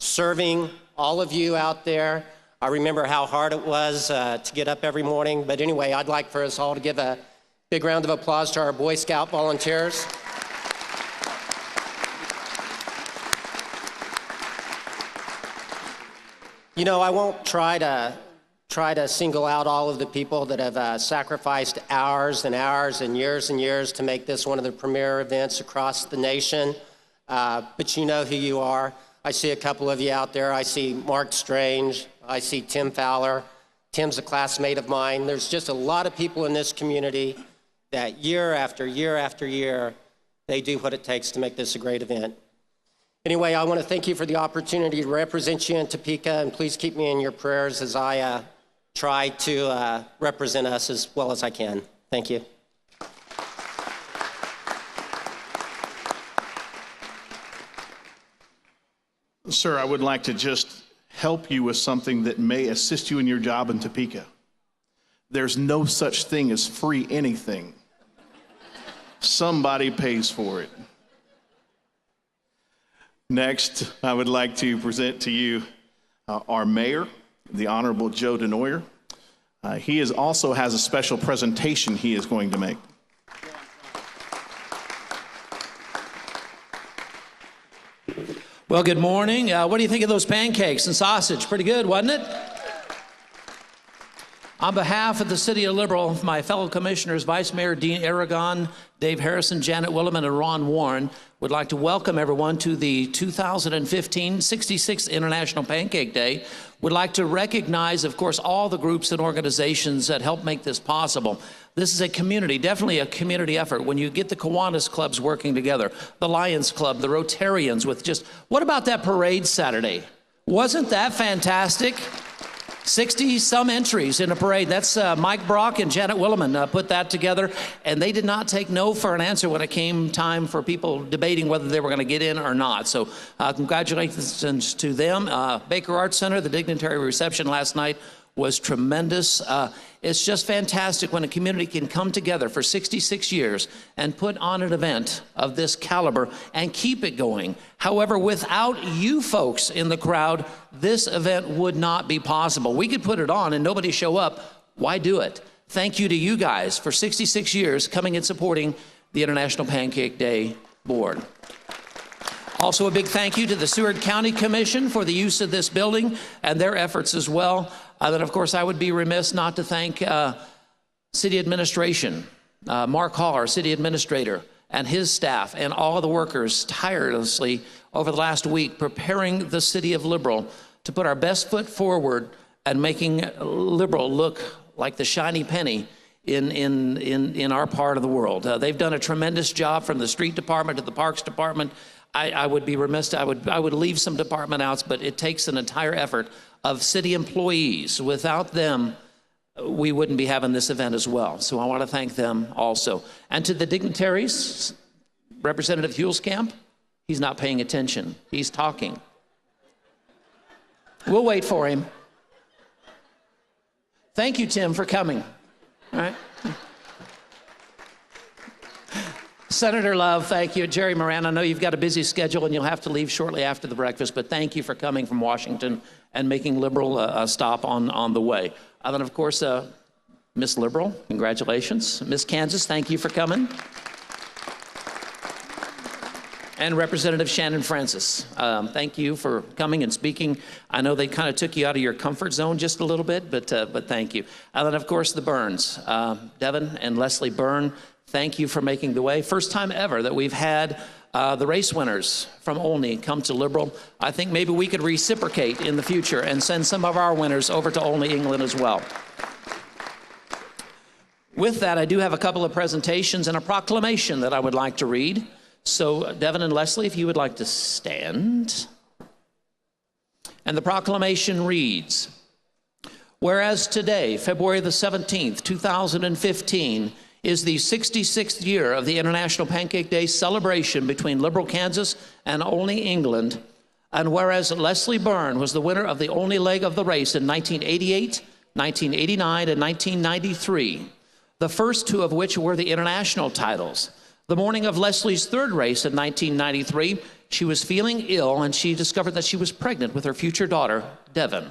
serving all of you out there. I remember how hard it was to get up every morning. But anyway, I'd like for us all to give a big round of applause to our Boy Scout volunteers. You know, I won't try to single out all of the people that have sacrificed hours and hours and years to make this one of the premier events across the nation. But you know who you are. I see a couple of you out there. I see Mark Strange. I see Tim Fowler. Tim's a classmate of mine. There's just a lot of people in this community that year after year after year, they do what it takes to make this a great event. Anyway, I want to thank you for the opportunity to represent you in Topeka, and please keep me in your prayers as I try to represent us as well as I can. Thank you. Sir, I would like to just help you with something that may assist you in your job in Topeka. There's no such thing as free anything. Somebody pays for it. Next, I would like to present to you our mayor, the Honorable Joe DeNoyer. He also has a special presentation he is going to make. Well, good morning. What do you think of those pancakes and sausage? Pretty good, wasn't it? On behalf of the City of Liberal, my fellow commissioners, Vice Mayor Dean Aragon, Dave Harrison, Janet Williman, and Ron Warren, would like to welcome everyone to the 2015 66th International Pancake Day. Would like to recognize, of course, all the groups and organizations that help make this possible. This is a community, definitely a community effort. When you get the Kiwanis clubs working together, the Lions Club, the Rotarians with just, what about that parade Saturday? Wasn't that fantastic? 60-some entries in a parade. That's Mike Brock and Janet Williman put that together, and they did not take no for an answer when it came time for people debating whether they were going to get in or not. So congratulations to them. Baker Arts Center, the dignitary reception last night was tremendous. It's just fantastic when a community can come together for 66 years and put on an event of this caliber and keep it going. However, without you folks in the crowd, this event would not be possible. We could put it on and nobody show up. Why do it? Thank you to you guys for 66 years coming and supporting the International Pancake Day Board. Also, a big thank you to the Seward County Commission for the use of this building and their efforts as well. Then, of course, I would be remiss not to thank City Administration, Mark Hall, our City Administrator, and his staff, and all of the workers tirelessly over the last week preparing the City of Liberal to put our best foot forward and making Liberal look like the shiny penny in our part of the world. They've done a tremendous job from the street department to the parks department. I would be remiss, I would leave some department outs, but it takes an entire effort of city employees. Without them, we wouldn't be having this event as well. So I want to thank them also. And to the dignitaries, Representative Hulskamp, he's not paying attention. He's talking. We'll wait for him. Thank you, Tim, for coming. All right. Senator Love, thank you. Jerry Moran, I know you've got a busy schedule and you'll have to leave shortly after the breakfast, but thank you for coming from Washington and making Liberal a stop on the way. And then, of course, Miss Liberal, congratulations. Miss Kansas, thank you for coming. And Representative Shannon Francis, thank you for coming and speaking. I know they kind of took you out of your comfort zone just a little bit, but thank you. And then, of course, the Burns, Devin and Leslie Byrne, thank you for making the way. First time ever that we've had the race winners from Olney come to Liberal. I think maybe we could reciprocate in the future and send some of our winners over to Olney, England as well. With that, I do have a couple of presentations and a proclamation that I would like to read. So Devin and Leslie, if you would like to stand. And the proclamation reads, whereas today, February the 17th, 2015, is the 66th year of the International Pancake Day celebration between Liberal, Kansas and Olney, England, and whereas Leslie Byrne was the winner of the Olney leg of the race in 1988, 1989, and 1993, the first two of which were the international titles. The morning of Leslie's third race in 1993, she was feeling ill and she discovered that she was pregnant with her future daughter, Devin.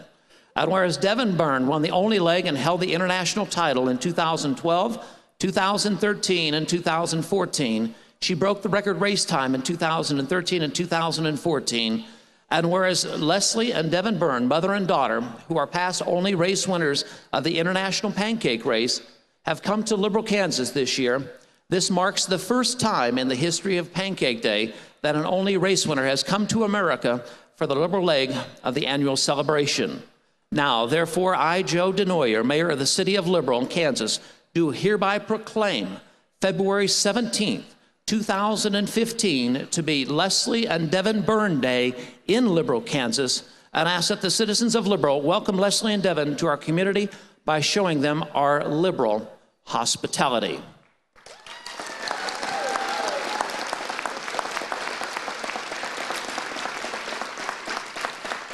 And whereas Devin Byrne won the Olney leg and held the international title in 2012, 2013, and 2014, she broke the record race time in 2013 and 2014. And whereas Leslie and Devin Byrne, mother and daughter, who are past Olney race winners of the International Pancake Race, have come to Liberal, Kansas this year, this marks the first time in the history of Pancake Day that an Olney race winner has come to America for the Liberal leg of the annual celebration. Now, therefore, I, Joe DeNoyer, Mayor of the City of Liberal, Kansas, do hereby proclaim February 17th, 2015 to be Leslie and Devin Byrne Day in Liberal, Kansas, and ask that the citizens of Liberal welcome Leslie and Devin to our community by showing them our liberal hospitality.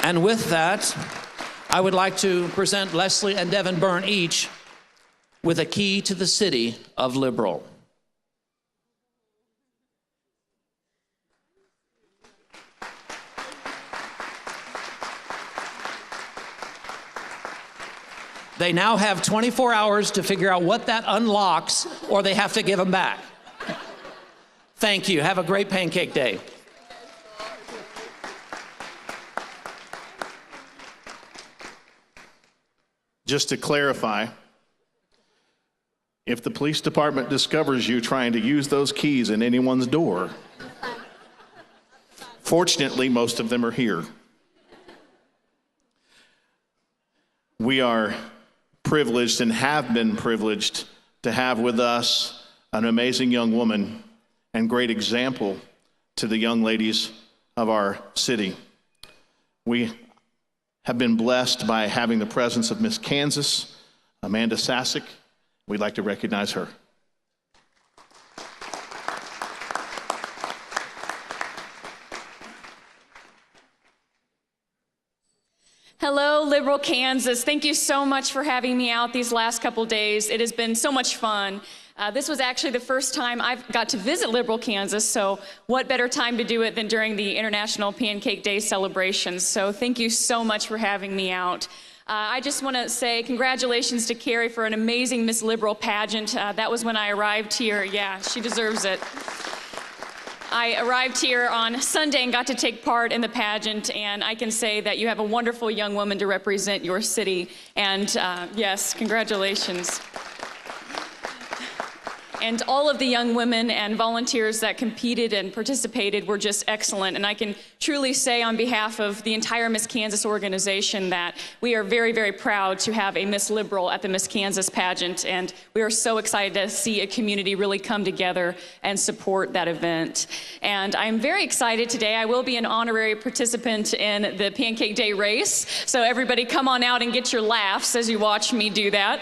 And with that, I would like to present Leslie and Devin Byrne each with a key to the city of Liberal. They now have 24 hours to figure out what that unlocks, or they have to give them back. Thank you. Have a great Pancake Day. Just to clarify, if the police department discovers you trying to use those keys in anyone's door, fortunately, most of them are here. We are privileged and have been privileged to have with us an amazing young woman and great example to the young ladies of our city. We have been blessed by having the presence of Miss Kansas, Amanda Sasick. We'd like to recognize her. Hello, Liberal Kansas. Thank you so much for having me out these last couple days. It has been so much fun. This was actually the first time I've got to visit Liberal, Kansas, so what better time to do it than during the International Pancake Day celebrations. So thank you so much for having me out. I just want to say congratulations to Carrie for an amazing Miss Liberal pageant. That was when I arrived here. Yeah, she deserves it. I arrived here on Sunday and got to take part in the pageant, and I can say that you have a wonderful young woman to represent your city, and yes, congratulations. And all of the young women and volunteers that competed and participated were just excellent. And I can truly say on behalf of the entire Miss Kansas organization that we are very, very proud to have a Miss Liberal at the Miss Kansas pageant. And we are so excited to see a community really come together and support that event. And I'm very excited today. I will be an honorary participant in the Pancake Day race. So everybody come on out and get your laughs as you watch me do that.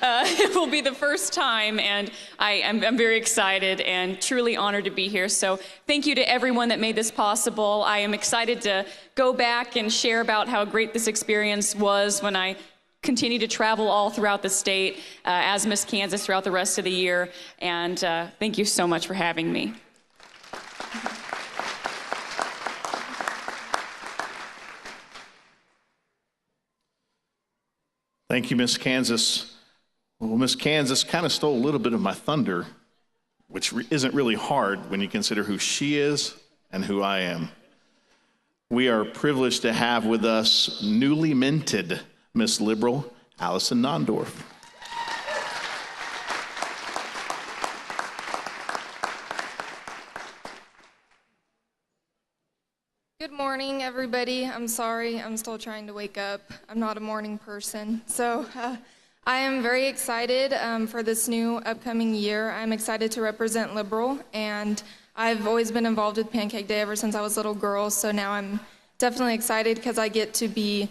It will be the first time, and I'm very excited and truly honored to be here. So thank you to everyone that made this possible. I am excited to go back and share about how great this experience was when I continue to travel all throughout the state as Miss Kansas throughout the rest of the year. And thank you so much for having me. Thank you, Miss Kansas. Well, Miss Kansas kind of stole a little bit of my thunder, which isn't really hard when you consider who she is and who I am. We are privileged to have with us newly minted Miss Liberal, Allison Nondorf. Good morning, everybody. I'm sorry, I'm still trying to wake up. I'm not a morning person. So I am very excited for this new upcoming year. I'm excited to represent Liberal, and I've always been involved with Pancake Day ever since I was a little girl, so now I'm definitely excited because I get to be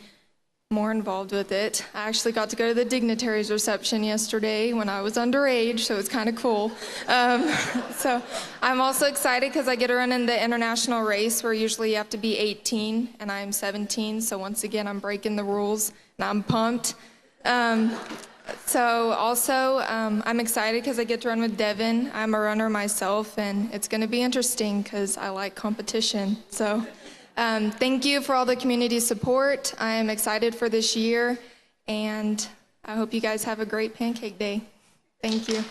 more involved with it. I actually got to go to the dignitaries reception yesterday when I was underage, so it's kind of cool. So I'm also excited because I get to run in the international race where usually you have to be 18 and I'm 17, so once again I'm breaking the rules and I'm pumped. So also I'm excited because I get to run with Devin. I'm a runner myself, and it's going to be interesting because I like competition. So thank you for all the community support. I am excited for this year, and I hope you guys have a great Pancake Day. Thank you.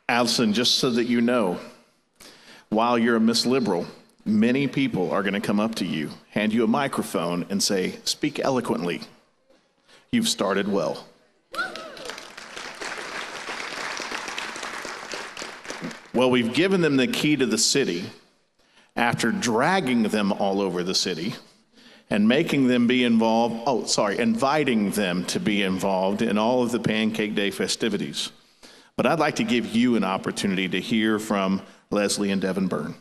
Allison, just so that you know, while you're a Miss Liberal, many people are going to come up to you, hand you a microphone, and say, "Speak eloquently." You've started well. Well, we've given them the key to the city after dragging them all over the city and making them be involved, inviting them to be involved in all of the Pancake Day festivities. But I'd like to give you an opportunity to hear from Leslie and Devin Byrne.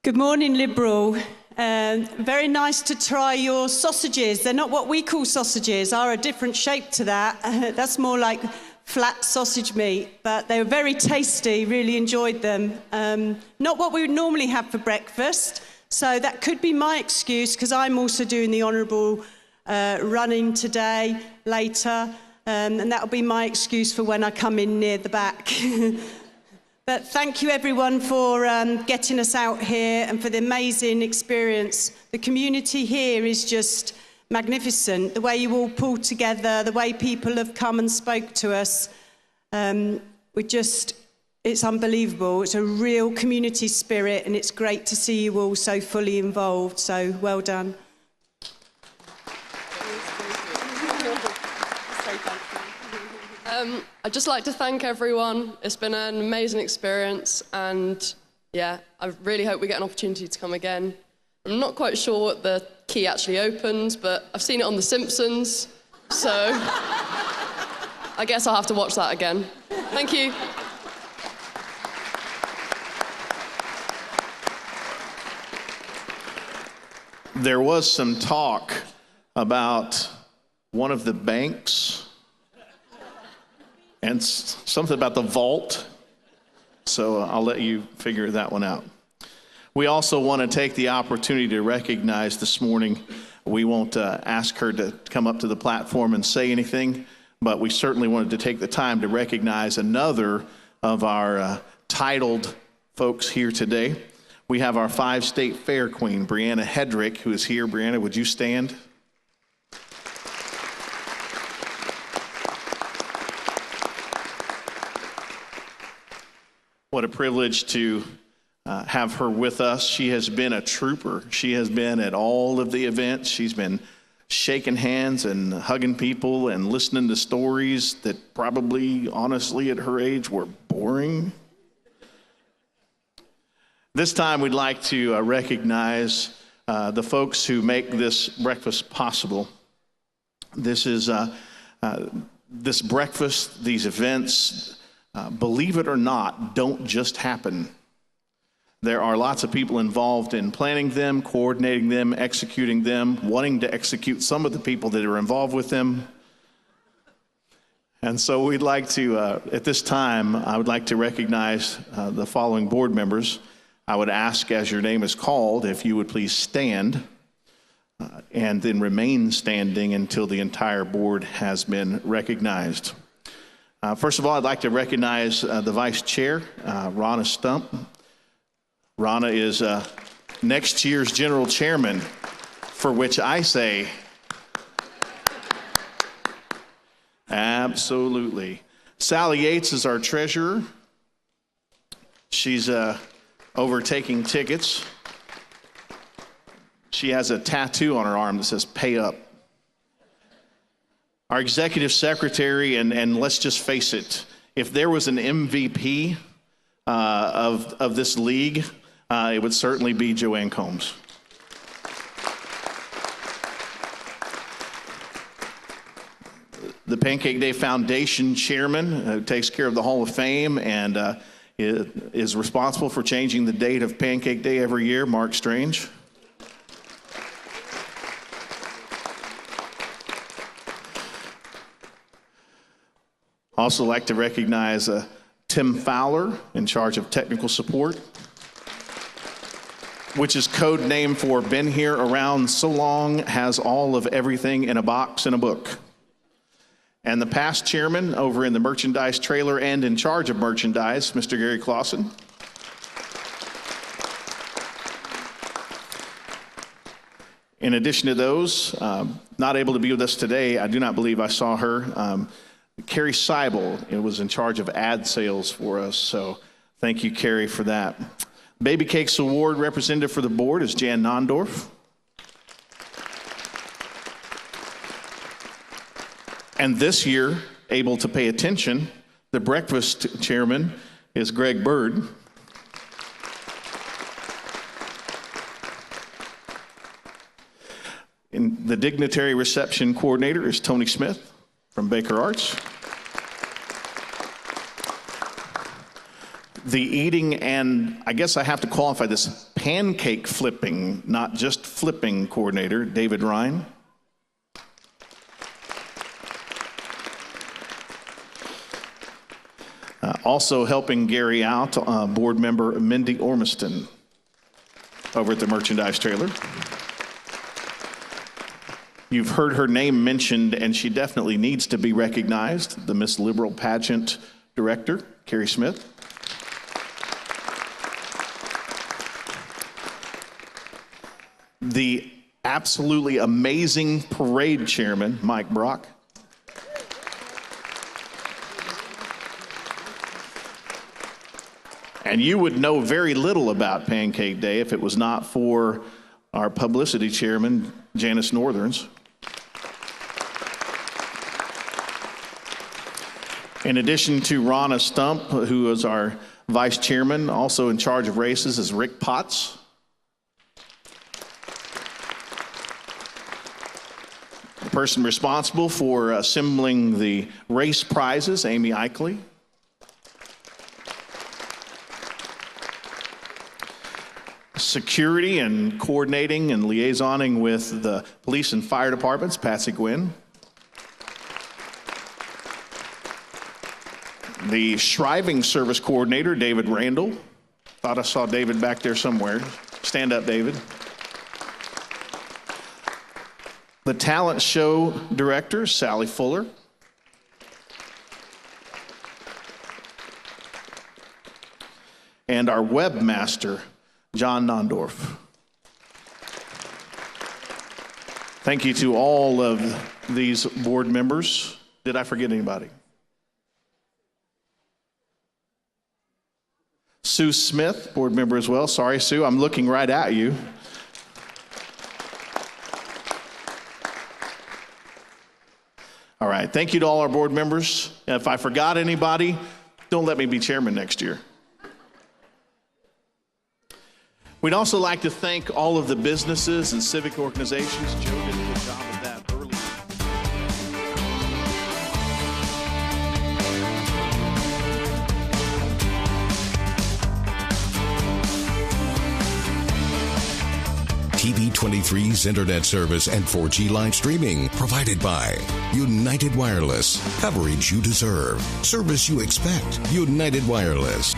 Good morning, Liberal. Very nice to try your sausages. They're not what we call sausages, are a different shape to that. That's more like flat sausage meat, but they were very tasty, really enjoyed them. Not what we would normally have for breakfast, so that could be my excuse because I'm also doing the honourable running today, later, and that'll be my excuse for when I come in near the back. But thank you everyone for getting us out here and for the amazing experience. The community here is just magnificent. The way you all pulled together, the way people have come and spoke to us, it's unbelievable. It's a real community spirit, and it's great to see you all so fully involved. So well done. I'd just like to thank everyone. It's been an amazing experience, and yeah, I really hope we get an opportunity to come again. I'm not quite sure what the key actually opens, but I've seen it on The Simpsons, so I guess I'll have to watch that again. Thank you. There was some talk about one of the banks and something about the vault, so I'll let you figure that one out. We also want to take the opportunity to recognize this morning, we won't ask her to come up to the platform and say anything, but we certainly wanted to take the time to recognize another of our titled folks here today. We have our 5-state fair queen, Brianna Hedrick, who is here. Brianna, would you stand? What a privilege to have her with us. She has been a trooper. She has been at all of the events. She's been shaking hands and hugging people and listening to stories that probably, honestly, at her age were boring. This time we'd like to recognize the folks who make this breakfast possible. This is this breakfast, these events, believe it or not, don't just happen. There are lots of people involved in planning them, coordinating them, executing them, wanting to execute some of the people that are involved with them. And so we'd like to, at this time, I would like to recognize the following board members. I would ask, as your name is called, if you would please stand and then remain standing until the entire board has been recognized. First of all, I'd like to recognize the Vice Chair, Ronna Stump. Ronna is next year's General Chairman, for which I say, absolutely. Sally Yates is our Treasurer. She's overtaking tickets. She has a tattoo on her arm that says, "Pay up." Our Executive Secretary, and let's just face it, if there was an MVP of this league, it would certainly be Joanne Combs. The Pancake Day Foundation Chairman, who takes care of the Hall of Fame and is responsible for changing the date of Pancake Day every year, Mark Strange. Also like to recognize Tim Fowler, in charge of technical support, which is code name for been here around so long, has all of everything in a box in a book. And the past chairman over in the merchandise trailer and in charge of merchandise, Mr. Gary Clausen. In addition to those, not able to be with us today, I do not believe I saw her. Carrie Seibel was in charge of ad sales for us, so thank you, Carrie, for that. Baby Cakes Award representative for the board is Jan Nondorf. And this year, able to pay attention, the breakfast chairman is Greg Bird. And the dignitary reception coordinator is Tony Smith from Baker Arts. The eating and, I guess I have to qualify this, pancake flipping, not just flipping coordinator, David Ryan. Also helping Gary out, board member Mindy Ormiston over at the merchandise trailer. You've heard her name mentioned, and she definitely needs to be recognized, the Miss Liberal Pageant Director, Carrie Smith. The absolutely amazing parade chairman, Mike Brock. And you would know very little about Pancake Day if it was not for our publicity chairman, Janice Northerns. In addition to Ronna Stump, who is our vice chairman, also in charge of races is Rick Potts. The person responsible for assembling the race prizes, Amy Eichley. Security and coordinating and liaisoning with the police and fire departments, Patsy Gwynn. The Shriving Service Coordinator, David Randall. Thought I saw David back there somewhere. Stand up, David. The Talent Show Director, Sally Fuller. And our Webmaster, John Nondorf. Thank you to all of these board members. Did I forget anybody? Sue Smith, board member as well. Sorry, Sue, I'm looking right at you. All right, thank you to all our board members. And if I forgot anybody, don't let me be chairman next year. We'd also like to thank all of the businesses and civic organizations. Joe did a good job of that earlier. TV23's internet service and 4G live streaming provided by United Wireless. Coverage you deserve. Service you expect. United Wireless.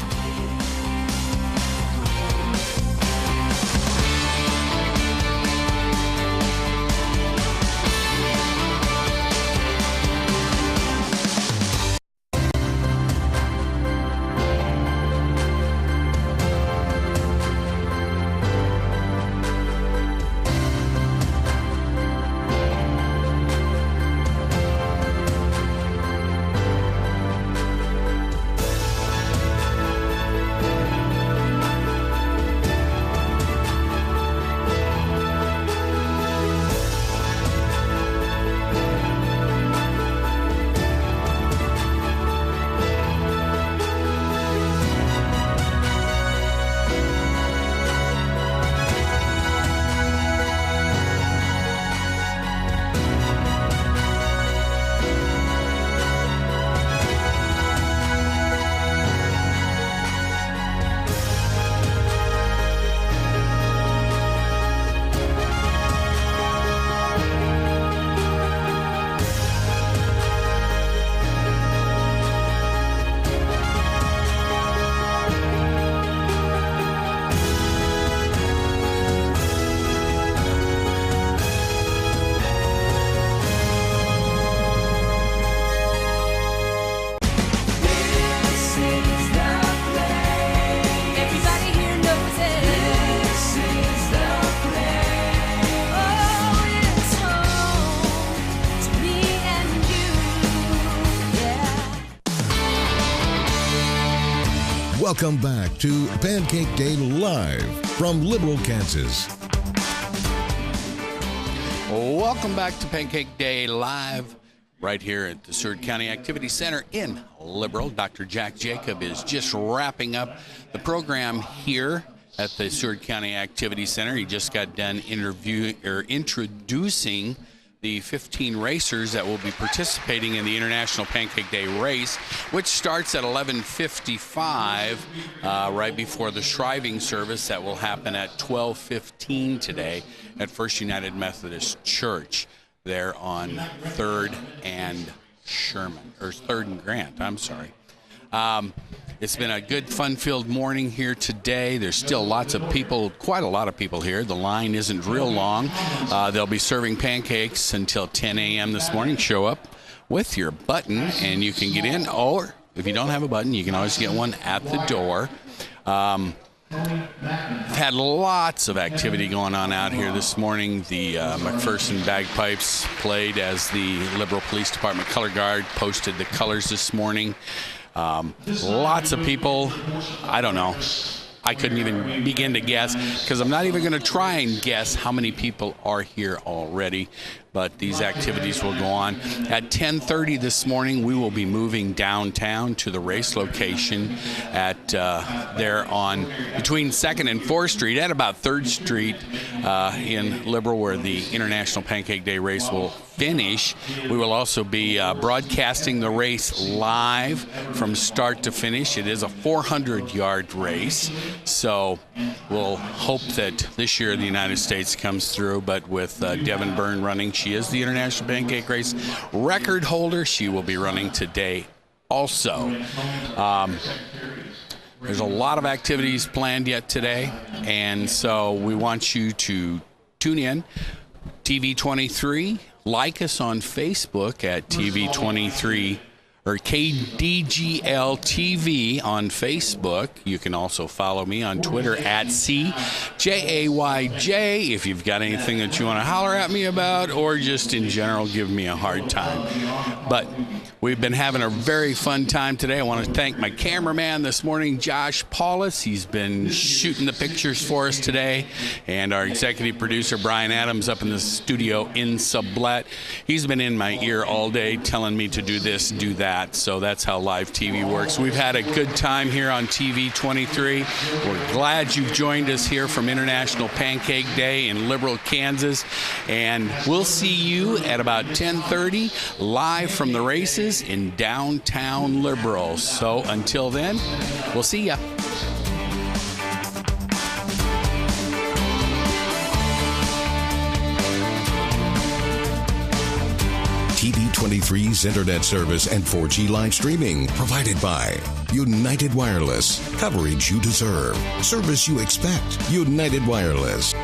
Welcome back to Pancake Day Live from Liberal, Kansas. Welcome back to Pancake Day Live right here at the Seward County Activity Center in Liberal. Dr. Jack Jacob is just wrapping up the program here at the Seward County Activity Center. He just got done introducing the 15 racers that will be participating in the International Pancake Day race, which starts at 11:55 right before the shriving service that will happen at 12:15 today at First United Methodist Church there on 3rd and Sherman, or 3rd and Grant, I'm sorry. It's been a good, fun-filled morning here today. There's still lots of people, quite a lot of people here. The line isn't real long. They'll be serving pancakes until 10 a.m. this morning. Show up with your button, and you can get in. Or if you don't have a button, you can always get one at the door. Had lots of activity going on out here this morning. The McPherson bagpipes played as the Liberal Police Department Color Guard posted the colors this morning. Lots of people. I don't know. I couldn't even begin to guess, because I'm not even going to try and guess how many people are here already. But these activities will go on. At 10:30 this morning, we will be moving downtown to the race location at there on between 2nd and 4th Street, at about 3rd Street in Liberal, where the International Pancake Day race will finish. We will also be broadcasting the race live from start to finish. It is a 400-yard race, so we'll hope that this year the United States comes through. But with Devin Byrne running, she is the International Pancake Race record holder. She will be running today also. There's a lot of activities planned yet today, and so we want you to tune in. TV23, like us on Facebook at TV23, or KDGLTV on Facebook. You can also follow me on Twitter at CJAYJ if you've got anything that you want to holler at me about, or just in general give me a hard time. But we've been having a very fun time today. I want to thank my cameraman this morning, Josh Paulus. He's been shooting the pictures for us today. And our executive producer, Brian Adams, up in the studio in Sublette. He's been in my ear all day telling me to do this, do that. So that's how live TV works. We've had a good time here on TV23. We're glad you've joined us here from International Pancake Day in Liberal, Kansas. And we'll see you at about 10:30 live from the races in downtown Liberal. So until then, we'll see ya. TV23's internet service and 4G live streaming provided by United Wireless. Coverage you deserve. Service you expect. United Wireless.